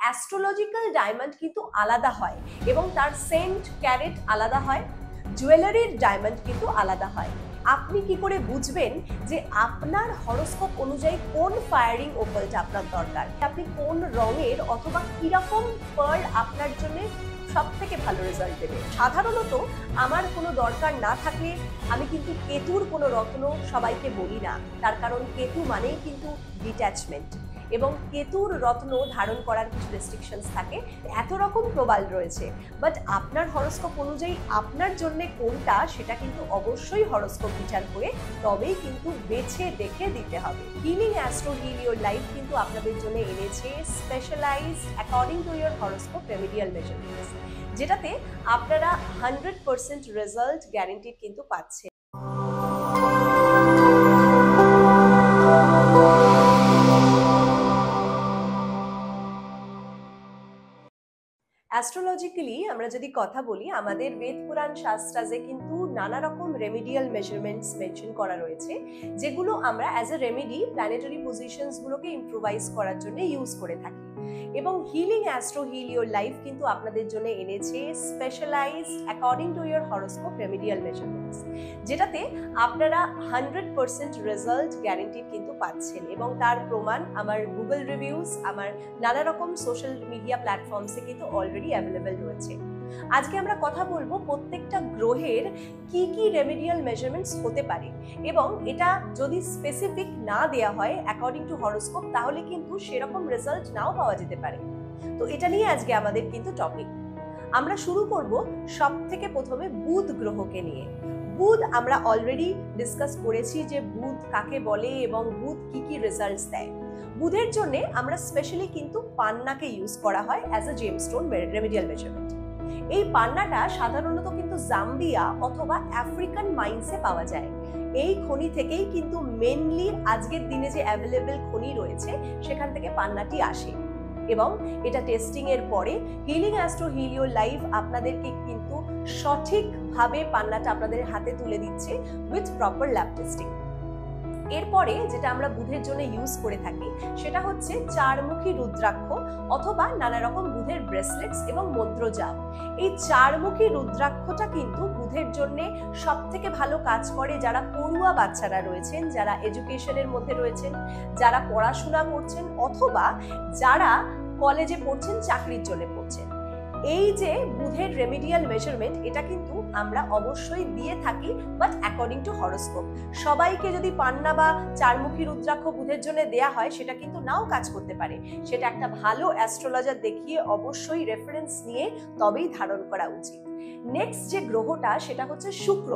Astrological diamond কিন্তু আলাদা হয় এবং তার সেন্ট ক্যারেট আলাদা হয়, জুয়েলারির ডায়মন্ড কিন্তু আলাদা হয়। আপনি কি করে বুঝবেন যে আপনার হরোস্কোপ অনুযায়ী কোন ফায়ারিং ওপালটা আপনার দরকার, আপনি কোন রঙের অথবা কিরকম পার্ল আপনার জন্য সব থেকে ভালো রেজাল্ট দেবে? সাধারণত আমার কোনো দরকার না থাকলে আমি কিন্তু কেতুর কোনো রত্ন সবাইকে বলি না, তার কারণ কেতু মানেই কিন্তু ডিট্যাচমেন্ট এবং কেতুর রত্ন ধারণ করার কিছু রেস্ট্রিকশনস থাকে, এত রকম প্রবাল রয়েছে। বাট আপনার হরোস্কোপ অনুযায়ী আপনার জন্য কোনটা সেটা কিন্তু অবশ্যই হরোস্কোপ বিচার করে তবেই কিন্তু বেছে দেখে দিতে হবে। Healing Astro heal your life কিন্তু আপনাদের জন্য এনেছে specialised according to your horoscope remedial measurements, যেটাতে আপনারা 100% রেজাল্ট গ্যারান্টিড কিন্তু পাচ্ছেন। অ্যাস্ট্রোলজিক্যালি আমরা যদি কথা বলি, আমাদের বেদ পুরাণ শাস্ত্রাজে কিন্তু নানা রকম রেমিডিয়াল মেজারমেন্টস মেনশন করা রয়েছে, যেগুলো আমরা as a remedy planetary positions গুলোকে ইম্প্রোভাইজ করার জন্য ইউজ করে থাকি। এবং Healing Astro heal your life কিন্তু আপনাদের জন্য এনেছে specialised according to your horoscope remedial measurements, যেটাতে আপনারা 100% রেজাল্ট গ্যারান্টিড কিন্তু পাচ্ছেন। এবং তার প্রমাণ আমার গুগল রিভিউজ, আমার নানা রকম সোশ্যাল মিডিয়া প্ল্যাটফর্মসে কিন্তু অলরেডি অ্যাভেলেবেল রয়েছে। আজকে আমরা কথা বলবো প্রত্যেকটা গ্রহের কি কি রেমেডিয়াল মেজারমেন্টস হতে পারে, এবং এটা যদি স্পেসিফিক না দেয়া হয় অ্যাকর্ডিং টু হরোস্কোপ তাহলে কিন্তু সেরকম রেজাল্ট নাও পাওয়া যেতে পারে। তো এটা নিয়ে আজকে আমাদের কিন্তু টপিক। আমরা শুরু করব সব থেকে প্রথমে বুধ গ্রহকে নিয়ে। বুধ আমরা অলরেডি ডিসকাস করেছি যে বুধ কাকে বলে এবং বুধ কি কি রেজাল্টস দেয়। বুধের জন্য আমরা স্পেশালি কিন্তু পান্নাকে ইউজ করা হয় as a gemstone remedial measurement. এই পান্নাটা সাধারণত কিন্তু জাম্বিয়া অথবা আফ্রিকান মাইন্সে পাওয়া যায়। এই খনি থেকেই কিন্তু মেনলি আজকের দিনে যে অ্যাভেলেবেল খনি রয়েছে সেখান থেকে পান্নাটি আসে, এবং এটা টেস্টিং এর পরে Healing Astro heal your life আপনাদেরকে কিন্তু সঠিকভাবে পান্নাটা আপনাদের হাতে তুলে দিচ্ছে উইথ প্রপার ল্যাব টেস্টিং। এরপরে যেটা আমরা বুধের জন্য ইউজ করে থাকি সেটা হচ্ছে চারমুখী রুদ্রাক্ষ অথবা নানা রকম বুধের ব্রেসলেটস এবং মন্ত্রজাপ। এই চারমুখী রুদ্রাক্ষটা কিন্তু বুধের জন্য সব থেকে ভালো কাজ করে যারা পড়ুয়া বাচ্চারা রয়েছেন, যারা এডুকেশনের মধ্যে রয়েছেন, যারা পড়াশোনা করছেন অথবা যারা কলেজে পড়ছেন, চাকরির জন্য পড়ছেন। এই যে বুধের রেমেডিয়াল মেজারমেন্ট এটা কিন্তু আমরা অবশ্যই দিয়ে থাকি, বাট অ্যাকর্ডিং টু হরোস্কোপ। সবাইকে যদি পান্না বা চারমুখী রুদ্রাক্ষ বুধের জন্য দেয়া হয় সেটা কিন্তু নাও কাজ করতে পারে। সেটা একটা ভালো অ্যাস্ট্রোলজার দেখিয়ে অবশ্যই রেফারেন্স নিয়ে তবেই ধারণ করা উচিত। নেক্সট যে গ্রহটা সেটা হচ্ছে শুক্র।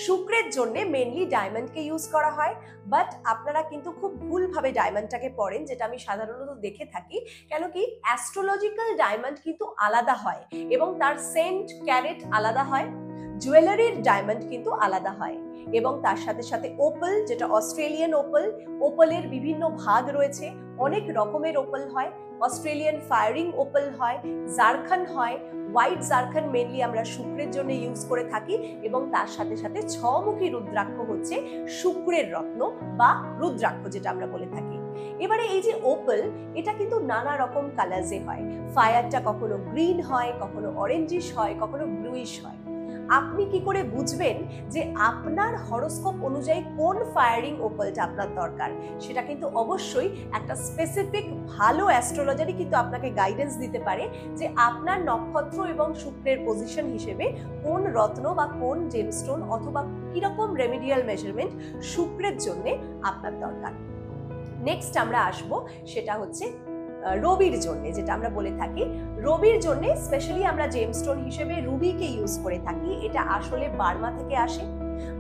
শুক্রের জন্য মেনলি ডায়মন্ডকে ইউজ করা হয়, বাট আপনারা কিন্তু খুব ভুলভাবে ডায়মন্ডটাকে পড়েন, যেটা আমি সাধারণত দেখে থাকি। কেন কি অ্যাস্ট্রোলজিক্যাল ডায়মন্ড কিন্তু আলাদা হয় এবং তার সেন্ট ক্যারেট আলাদা হয়, জুয়েলারির ডায়মন্ড কিন্তু আলাদা হয়, এবং তার সাথে সাথে ওপাল, যেটা অস্ট্রেলিয়ান ওপাল, ওপালের বিভিন্ন ভাগ রয়েছে, অনেক রকমের ওপাল হয়। অস্ট্রেলিয়ান ফায়ারিং ওপাল হয়, জারখান হয়, হোয়াইট জারখান মেনলি আমরা শুক্রের জন্য ইউজ করে থাকি, এবং তার সাথে সাথে ছমুখী রুদ্রাক্ষ হচ্ছে শুক্রের রত্ন বা রুদ্রাক্ষ যেটা আমরা বলে থাকি। এবারে এই যে ওপাল এটা কিন্তু নানা রকম কালার্সে হয়। ফায়ারটা কখনো গ্রিন হয়, কখনো অরেঞ্জিশ হয়, কখনো ব্লুইশ হয়। আপনি কি করে বুঝবেন যে আপনার হরোস্কোপ অনুযায়ী কোন ফায়ারিং ওপালটা আপনার দরকার? সেটা কিন্তু অবশ্যই একটা স্পেসিফিক ভালো অ্যাস্ট্রোলজারই কিন্তু আপনাকে গাইডেন্স দিতে পারে যে আপনার নক্ষত্র এবং শুক্রের পজিশন হিসেবে কোন রত্ন বা কোন জেমস্টোন অথবা কিরকম রেমেডিয়াল মেজারমেন্ট শুক্রের জন্য আপনার দরকার। নেক্সট আমরা আসবো সেটা হচ্ছে রবির জন্য, যেটা আমরা বলে থাকি। রবির জন্য স্পেশালি আমরা জেমস্টোন হিসেবে রুবিকে ইউজ করে থাকি। এটা আসলে বার্মা থেকে আসে।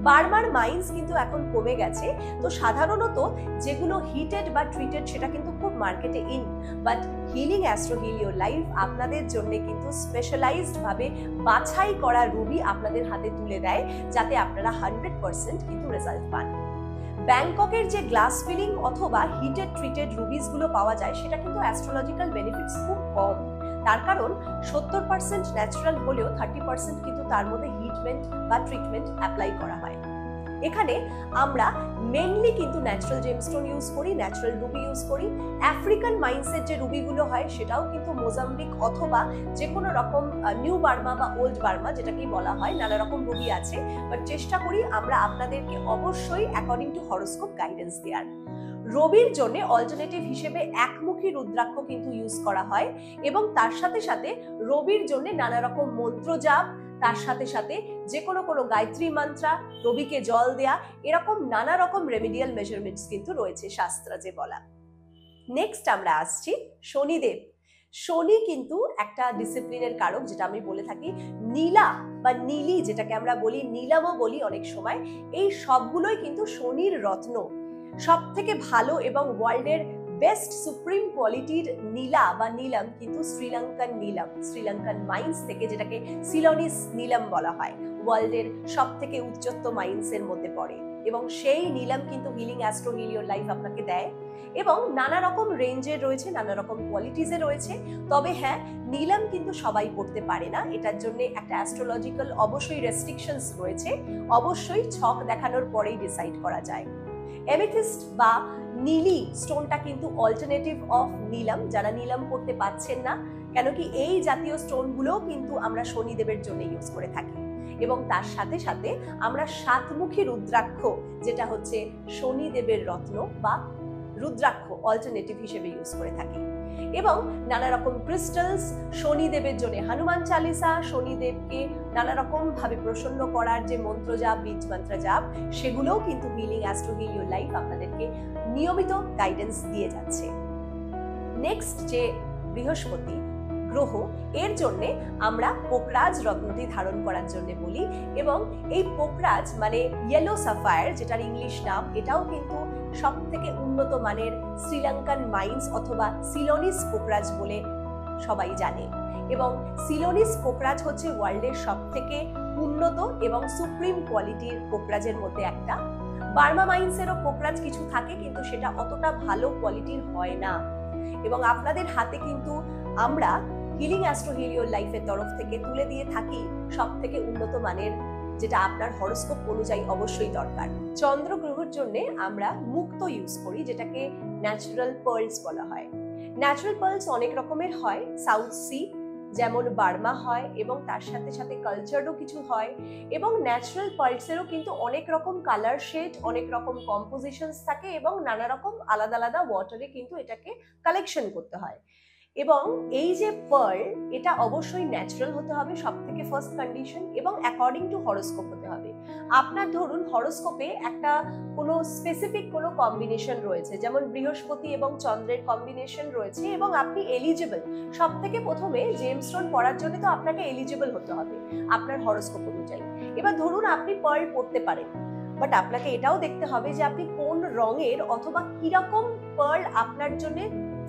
বার্মার মাইন্স কিন্তু এখন কমে গেছে, তো সাধারণত যেগুলো হিটেড বা ট্রিটেড সেটা কিন্তু খুব মার্কেটে in, but Healing Astro heal your life আপনাদের জন্য কিন্তু স্পেশালাইজড ভাবে বাছাই করা রুবি আপনাদের হাতে তুলে দেয়, যাতে আপনারা 100% কিন্তু রেজাল্ট পান। ব্যাংককের যে গ্লাস ফিলিং অথবা হিটেড ট্রিটেড রুবিস গুলো পাওয়া যায় সেটা কিন্তু অ্যাস্ট্রোলজিক্যাল বেনিফিটস খুব কম। তার কারণ 70% ন্যাচারাল হলেও 30% কিন্তু তার মধ্যে হিটমেন্ট বা ট্রিটমেন্ট অ্যাপ্লাই করা হয়। এখানে আমরা মেনলি কিন্তু ন্যাচারাল জেমস্টোন ইউজ করি, ন্যাচারাল রুবি ইউজ করি। আফ্রিকান মাইন্ডসেট যে রুবিগুলো হয় সেটাও কিন্তু মোজাম্বিক অথবা যে কোনো রকম নিউ বার্মা বা ওল্ড বার্মা যেটাকেই বলা হয়, নানা রকম রুবি আছে। বাট চেষ্টা করি আমরা আপনাদেরকে অবশ্যই অ্যাকর্ডিং টু হরোস্কোপ গাইডেন্স দেওয়ার। রবির জন্য অল্টারনেটিভ হিসেবে একমুখী রুদ্রাক্ষ কিন্তু ইউজ করা হয়, এবং তার সাথে সাথে রবির জন্য নানা রকম মন্ত্র জাপ, তার সাথে সাথে যে কোনো গায়ত্রী মন্ত্রা, রবিকে জল দেয়া, এরকম নানা রকম রেমিডিয়াল মেজারমেন্টস কিন্তু রয়েছে শাস্ত্রা যে বলা। নেক্সট আমরা আসছি শনিদেব। শনি কিন্তু একটা ডিসিপ্লিনের কারক, যেটা আমি বলে থাকি। নীলা বা নীলি যেটাকে আমরা বলি, নীলামও বলি অনেক সময়, এই সবগুলোই কিন্তু শনির রত্ন। সব থেকে ভালো এবং ওয়ার্ল্ডের বেস্ট সুপ্রিম কোয়ালিটির নীলা বা নীলম কিন্তু শ্রীলঙ্কান নীলম, শ্রীলঙ্কান মাইন্স থেকে, যেটাকে সিলোনিস নীলম বলা হয়, ওয়ার্ল্ডের সব থেকে উচ্চতম মাইন্সের মধ্যে পড়ে। এবং সেই নীলম কিন্তু Healing Astro heal your life আপনাকে দেয়, এবং নানা রকম রেঞ্জের রয়েছে, নানা রকম কোয়ালিটিজে রয়েছে। তবে হ্যাঁ, নীলম কিন্তু সবাই পড়তে পারে না, এটার জন্য একটা অ্যাস্ট্রোলজিক্যাল অবশ্যই রেস্ট্রিকশনস রয়েছে, অবশ্যই ছক দেখানোর পরেই ডিসাইড করা যায়। এমেথিস্ট বা নীলি স্টোনটা কিন্তু অল্টারনেটিভ অফ নীলম, যারা নীলম করতে পারছেন না, কেন কি এই জাতীয় স্টোনগুলোও কিন্তু আমরা শনিদেবের জন্য ইউজ করে থাকি। এবং তার সাথে সাথে আমরা সাতমুখী রুদ্রাক্ষ, যেটা হচ্ছে শনিদেবের রত্ন বা রুদ্রাক্ষ, অল্টারনেটিভ হিসেবে ইউজ করে থাকি। এবং নানা রকম ক্রিস্টালস, শনিদেবের জন্য হনুমান চালিসা, শনিদেবকে নানা রকম ভাবে প্রসন্ন করার যে মন্ত্র জাপ, বীজ মন্ত্র জাপ, সেগুলোও কিন্তু Healing Astro heal your life আপনাদেরকে নিয়মিত গাইডেন্স দিয়ে যাচ্ছে। নেক্সট যে বৃহস্পতি গ্রহ, এর জন্য আমরা পোকরাজ রত্নটি ধারণ করার জন্য বলি। এবং এই পোকরাজ মানে ইয়েলো সাফায়ার, যেটার ইংলিশ নাম, এটাও কিন্তু সব থেকে উন্নত মানের শ্রীলঙ্কান মাইন্স অথবা সিলোনিস পোকরাজ বলে সবাই জানে। এবং সিলোনিস পোকরাজ হচ্ছে ওয়ার্ল্ডের সব থেকে উন্নত এবং সুপ্রিম কোয়ালিটির পোকরাজের মধ্যে একটা। বার্মা মাইন্সেরও পোকরাজ কিছু থাকে, কিন্তু সেটা অতটা ভালো কোয়ালিটির হয় না। এবং আপনাদের হাতে কিন্তু আমরা হিলিং অ্যাস্ট্রো হিল ইওর লাইফের তরফ থেকে তুলে দিয়ে থাকি সব থেকে উন্নত মানের, যেটা আপনার হরোস্কোপ অনুযায়ী অবশ্যই দরকার। চন্দ্র গ্রহের জন্য আমরা মুক্ত ইউজ করি, যেটাকে ন্যাচারাল পার্লস বলা হয়। ন্যাচারাল পার্লস অনেক রকমের হয়, সাউথ সি যেমন বার্মা হয়, এবং তার সাথে সাথে কালচারও কিছু হয়। এবং ন্যাচারাল পার্লসেরও কিন্তু অনেক রকম কালার শেড, অনেক রকম কম্পোজিশনস থাকে, এবং নানা রকম আলাদা আলাদা ওয়াটারে কিন্তু এটাকে কালেকশন করতে হয়। এবং এই যে পার্ল, এটা অবশ্যই ন্যাচারাল হতে হবে, সব থেকে ফার্স্ট কন্ডিশন, এবং অ্যাকর্ডিং টু হরোস্কোপ হতে হবে। আপনার ধরুন হরোস্কোপে একটা কোনো স্পেসিফিক কোনো কম্বিনেশন রয়েছে, যেমন বৃহস্পতি এবং চন্দ্রের কম্বিনেশন রয়েছে, এবং আপনি এলিজিবল। সব থেকে প্রথমে জেমস্টোন পড়ার জন্য তো আপনাকে এলিজিবল হতে হবে আপনার হরোস্কোপ অনুযায়ী। এবার ধরুন আপনি পার্ল পড়তে পারেন, বাট আপনাকে এটাও দেখতে হবে যে আপনি কোন রঙের অথবা কিরকম পার্ল আপনার জন্য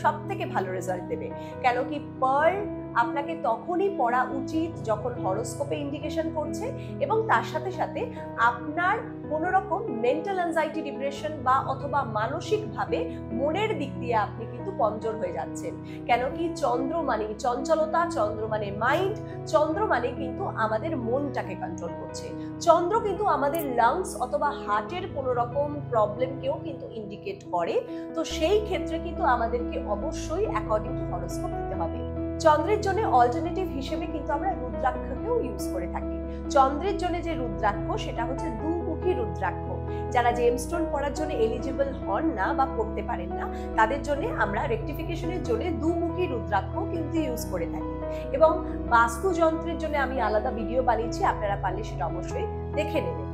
সব থেকে ভালো রেজাল্ট দেবে। কেন কি পার্ল আপনাকে তখনই পড়া উচিত যখন হরোস্কোপে ইন্ডিকেশন করছে, এবং তার সাথে সাথে আপনার কোনো রকম মেন্টাল অ্যাংজাইটি, ডিপ্রেশন বা অথবা মানসিকভাবে মনের দিক দিয়ে আপনি কিন্তু কমজোর হয়ে যাচ্ছেন। কেন কি চন্দ্র মানে চঞ্চলতা, চন্দ্র মানে মাইন্ড, চন্দ্র মানে কিন্তু আমাদের মনটাকে কন্ট্রোল করছে। চন্দ্র কিন্তু আমাদের লাংস অথবা হার্টের কোনো রকম প্রবলেমকেও কিন্তু ইন্ডিকেট করে। তো সেই ক্ষেত্রে কিন্তু আমাদেরকে অবশ্যই অ্যাকর্ডিং টু হরোস্কোপ দিতে হবে। চন্দ্রের জন্য অল্টারনেটিভ হিসেবে কিন্তু আমরা রুদ্রাক্ষকেও ইউজ করে থাকি। চন্দ্রের জন্য যে রুদ্রাক্ষ, সেটা হচ্ছে দুমুখী রুদ্রাক্ষ। যারা জেমস্টোন পড়ার জন্য এলিজিবল হন না বা পড়তে পারেন না, তাদের জন্য আমরা রেকটিফিকেশনের জন্য দুমুখী রুদ্রাক্ষ কিন্তু ইউজ করে থাকি। এবং বাস্তুযন্ত্রের জন্য আমি আলাদা ভিডিও বানিয়েছি, আপনারা পারলে সেটা অবশ্যই দেখে নেবেন।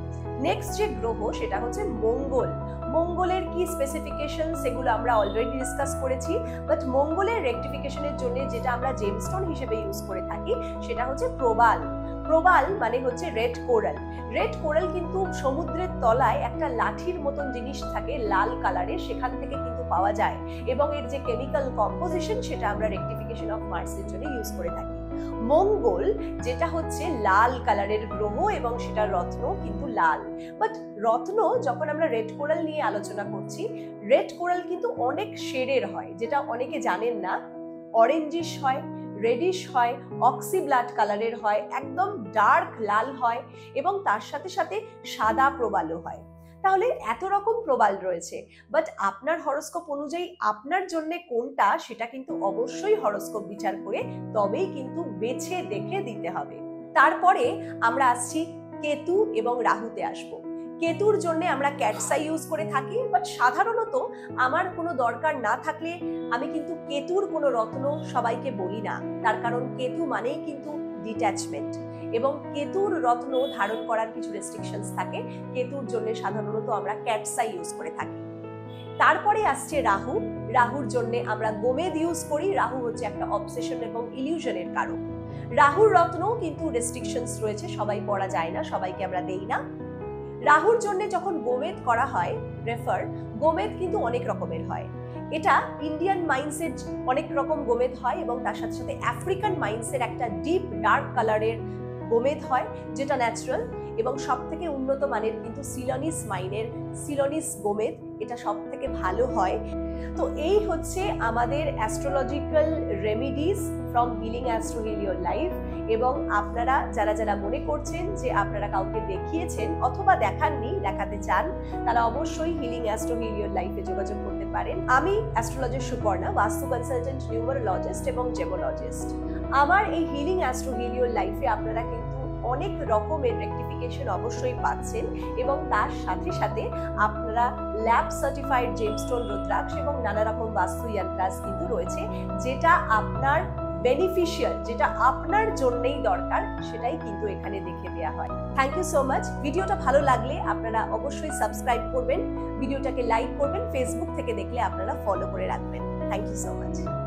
নেক্সট যে গ্রহ, সেটা হচ্ছে মঙ্গল। মঙ্গলের কি স্পেসিফিকেশন সেগুলো আমরা অলরেডি ডিসকাস করেছি, বাট মঙ্গলের রেকটিফিকেশনের জন্য যেটা আমরা জেমস্টোন হিসেবে ইউজ করে থাকি, সেটা হচ্ছে প্রবাল। প্রবাল মানে হচ্ছে রেড কোরাল। রেড কোরাল কিন্তু সমুদ্রের তলায় একটা লাঠির মতন জিনিস থাকে লাল কালারের, সেখান থেকে কিন্তু পাওয়া যায়, এবং এর যে কেমিক্যাল কম্পোজিশন সেটা আমরা রেকটিফিকেশন অফ মার্সের জন্য ইউজ করে থাকি। মঙ্গল যেটা হচ্ছে লাল কালারের গ্রহ, এবং সেটা রত্ন কিন্তু লাল। বাট রত্ন যখন আমরা রেড কোরাল নিয়ে আলোচনা করছি, রেড কোরাল কিন্তু অনেক শেডের হয়, যেটা অনেকে জানেন না। অরেঞ্জিশ হয়, রেডিশ হয়, অক্সি ব্লাড কালারের হয়, একদম ডার্ক লাল হয় এবং তার সাথে সাথে সাদা প্রবালও হয়। তাহলে এত রকম প্রবাল রয়েছে, বাট আপনার হরোস্কোপ অনুযায়ী আপনার জন্য কোনটা সেটা কিন্তু অবশ্যই হরোস্কোপ বিচার করে তবেই কিন্তু বেছে দেখে দিতে হবে। তারপরে আমরা আসছি কেতু এবং রাহুতে আসবো। কেতুর জন্য আমরা ক্যাটসআই ইউজ করে থাকি, বাট সাধারণত আমার কোনো দরকার না থাকলে আমি কিন্তু কেতুর কোনো রত্ন সবাইকে বলি না। তার কারণ কেতু মানেই কিন্তু ডিট্যাচমেন্ট, এবং কেতুর রত্ন ধারণ করার কিছু রেস্ট্রিকশনস থাকে। কেতুর জন্য সাধারণত আমরা ক্যাটসআই ইউজ করে থাকি। তারপরে আসছে রাহু। রাহুর জন্য আমরা গোমেদ ইউজ করি। রাহু হচ্ছে একটা অবসেশন এবং ইলিউশনের কারক। রাহুর রত্নও কিন্তু রেস্ট্রিকশনস রয়েছে, সবাই পড়া যায় না, সবাইকে আমরা দেই না। রাহুর জন্য যখন গোমেদ করা হয় প্রেফার, গোমেদ কিন্তু অনেক রকমের হয়। এটা ইন্ডিয়ান মাইন্সের অনেক রকম গোমেদ হয় এবং তার সাথে সাথে আফ্রিকান মাইন্সের একটা ডিপ ডার্ক কালারের গোমেদ হয় যেটা ন্যাচারাল, এবং সব থেকে উন্নত মানের কিন্তু সিলনিস মাইনের সিলনিস গোমেদ, এটা সব থেকে ভালো হয়। তো এই হচ্ছে আমাদের astrological remedies from Healing Astro heal your life. এবং আপনারা যারা যারা মনে করছেন যে আপনারা কাউকে দেখিয়েছেন অথবা দেখাননি, দেখাতে চান, তারা অবশ্যই হিলিং অ্যাস্ট্রো হিল ইওর লাইফে যোগাযোগ করতে পারেন। আমি অ্যাস্ট্রোলজার সুপর্ণা, বাস্তু কনসালটেন্ট, নিউমারোলজিস্ট এবং জেমোলজিস্ট। আমার এই হিলিং অ্যাস্ট্রো হিল ইওর লাইফে আপনারা কিন্তু অনেক রকমের রেকটিফিকেশন অবশ্যই পাচ্ছেন, এবং তার সাথে সাথে আপনারা ল্যাব সার্টিফাইড জেমস্টোন রুদ্রাক্ষ এবং নানা রকম বাস্তু ইয়ান্ত্রাস কিন্তু রয়েছে, যেটা আপনার বেনিফিশিয়াল, যেটা আপনার জন্যই দরকার, সেটাই কিন্তু এখানে দেখে দেওয়া হয়। Thank you so much. ভিডিওটা ভালো লাগলে আপনারা অবশ্যই সাবস্ক্রাইব করবেন, ভিডিওটাকে লাইক করবেন, ফেসবুক থেকে দেখলে আপনারা ফলো করে রাখবেন। Thank you so much.